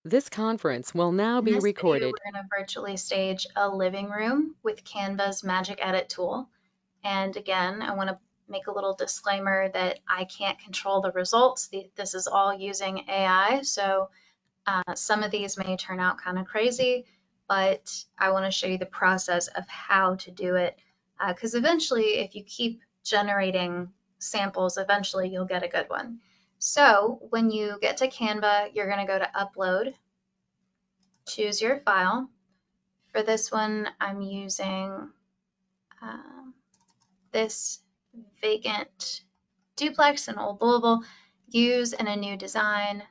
This conference will now In be this video, recorded. we're going to virtually stage a living room with Canva's Magic Edit tool. And again, I want to make a little disclaimer that I can't control the results. This is all using AI, so some of these may turn out kind of crazy, but I want to show you the process of how to do it. Because eventually, if you keep generating samples, eventually you'll get a good one. So when you get to Canva, you're going to go to Upload, choose your file. For this one, I'm using this vacant duplex in Old Louisville. Use in a new design,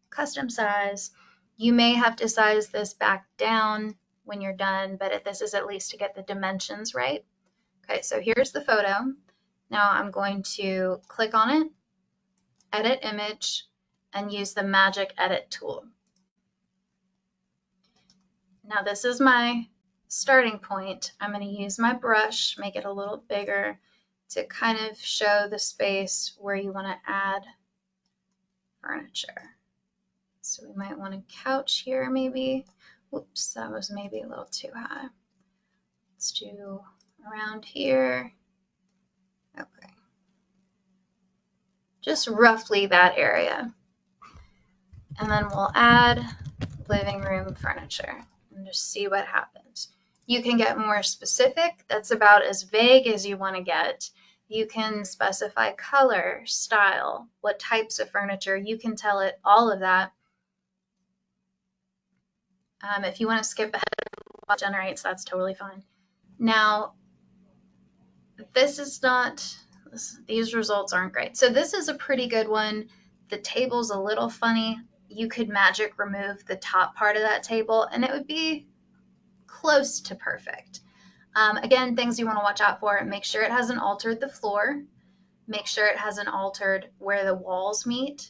custom size. You may have to size this back down when you're done, but this is at least to get the dimensions right. Okay, so here's the photo. Now I'm going to click on it, edit image, and use the Magic Edit tool. Now this is my starting point. I'm going to use my brush, make it a little bigger to kind of show the space where you want to add furniture. So we might want a couch here maybe. Oops, that was maybe a little too high. Let's do around here. Okay. Just roughly that area. And then we'll add living room furniture and just see what happens. You can get more specific. That's about as vague as you want to get. You can specify color, style, what types of furniture. You can tell it all of that. If you want to skip ahead while it generates, that's totally fine. Now, these results aren't great. So this is a pretty good one. The table's a little funny. You could magic remove the top part of that table and it would be close to perfect. Again, things you want to watch out for, make sure it hasn't altered the floor, make sure it hasn't altered where the walls meet.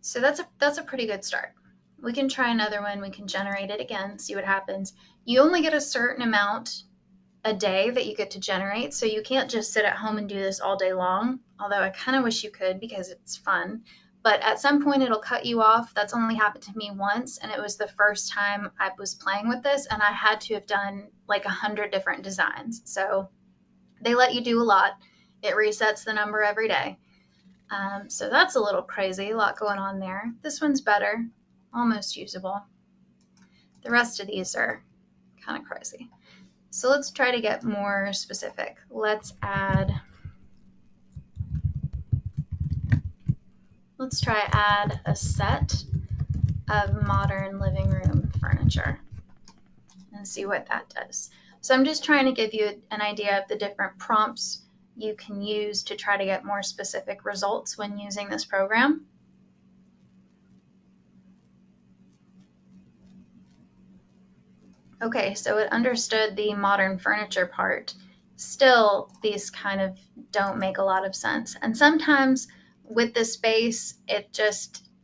So that's a pretty good start. We can try another one, we can generate it again, see what happens. You only get a certain amount a day that you get to generate, so you can't just sit at home and do this all day long, although I kind of wish you could because it's fun. But at some point it'll cut you off. That's only happened to me once, and it was the first time I was playing with this, and I had to have done like 100 different designs. So they let you do a lot. It resets the number every day. So that's a little crazy, a lot going on there. This one's better, almost usable. The rest of these are kind of crazy. So let's try to get more specific. Let's add a set of modern living room furniture and see what that does. So I'm just trying to give you an idea of the different prompts you can use to try to get more specific results when using this program. Okay, so it understood the modern furniture part. Still, these kind of don't make a lot of sense. And sometimes with the space,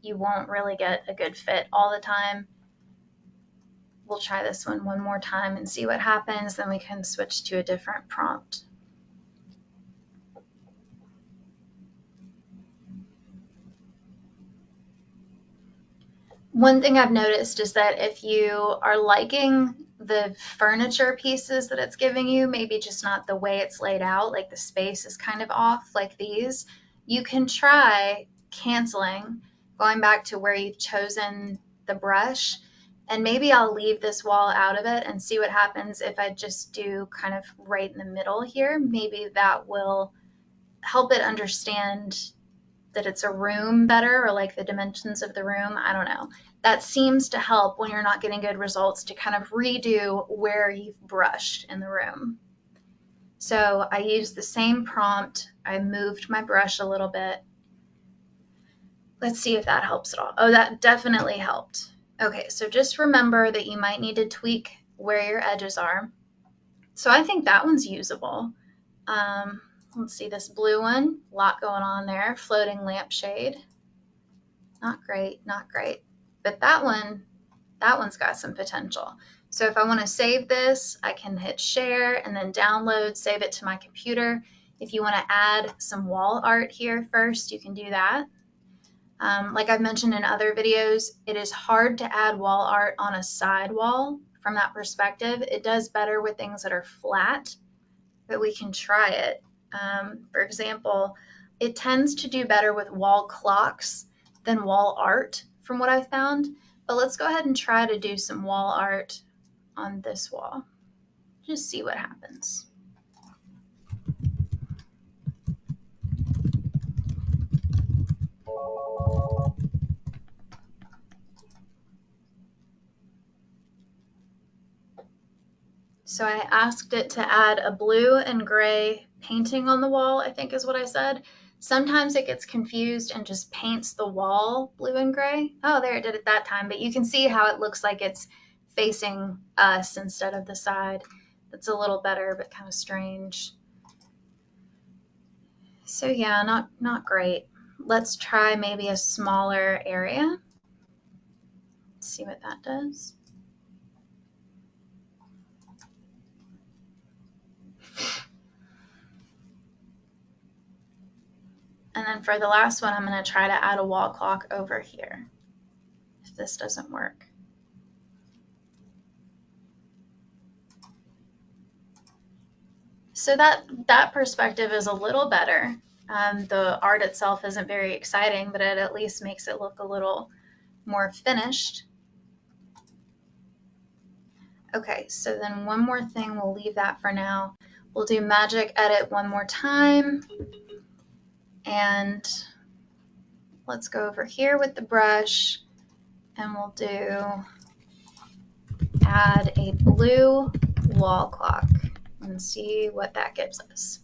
you won't really get a good fit all the time. We'll try this one more time and see what happens, then we can switch to a different prompt. One thing I've noticed is that if you are liking the furniture pieces that it's giving you, maybe just not the way it's laid out, like the space is kind of off like these, you can try canceling, going back to where you've chosen the brush, and maybe I'll leave this wall out of it and see what happens if I just do kind of right in the middle here. Maybe that will help it understand that it's a room better, or like the dimensions of the room. I don't know. That seems to help when you're not getting good results, to kind of redo where you've brushed in the room. So I used the same prompt. I moved my brush a little bit. Let's see if that helps at all. Oh, that definitely helped. Okay, so just remember that you might need to tweak where your edges are. So I think that one's usable. Let's see, this blue one, a lot going on there. Floating lampshade. Not great, not great. But that one's got some potential. So if I want to save this, I can hit share and then download, save it to my computer. If you want to add some wall art here first, you can do that. Like I've mentioned in other videos, it is hard to add wall art on a side wall from that perspective. It does better with things that are flat, but we can try it. For example, it tends to do better with wall clocks than wall art from what I found. But let's go ahead and try to do some wall art on this wall. Just see what happens. So I asked it to add a blue and gray painting on the wall, I think is what I said. Sometimes it gets confused and just paints the wall blue and gray. Oh, there, it did it that time. But you can see how it looks like it's facing us instead of the side. That's a little better, but kind of strange. So yeah, not great. Let's try maybe a smaller area. Let's see what that does. And then for the last one, I'm going to try to add a wall clock over here if this doesn't work. So that perspective is a little better. The art itself isn't very exciting, but it at least makes it look a little more finished. Okay, so then one more thing, we'll leave that for now. We'll do Magic Edit one more time. And let's go over here with the brush and we'll do add a blue wall clock and see what that gives us.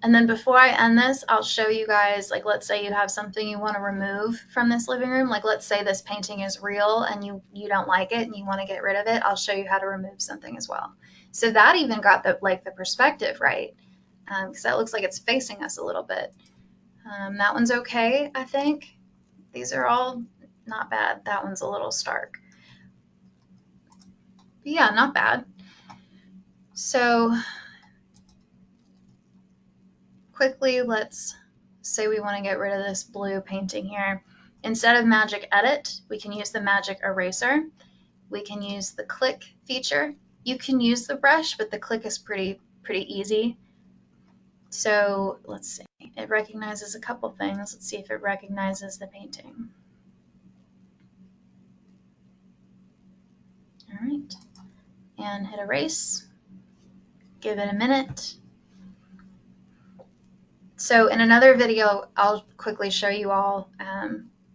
And then before I end this, I'll show you guys, like let's say you have something you want to remove from this living room. Like let's say this painting is real and you don't like it and you want to get rid of it. I'll show you how to remove something as well. So that even got the perspective right, because that looks like it's facing us a little bit. That one's okay, I think. These are all not bad. That one's a little stark. But yeah, not bad. So quickly, let's say we want to get rid of this blue painting here. Instead of Magic Edit, we can use the Magic Eraser. We can use the click feature. You can use the brush, but the click is pretty easy. So let's see. It recognizes a couple things. Let's see if it recognizes the painting. All right. And hit erase. Give it a minute. So in another video, I'll quickly show you all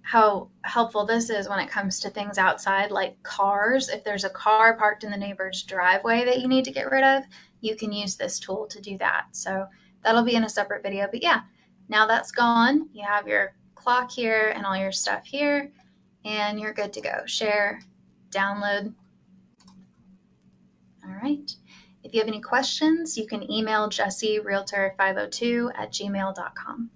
how helpful this is when it comes to things outside, like cars. If there's a car parked in the neighbor's driveway that you need to get rid of, you can use this tool to do that. So that'll be in a separate video. But yeah, now that's gone. You have your clock here and all your stuff here, and you're good to go. Share, download. All right. If you have any questions, you can email jessierealtor502@gmail.com.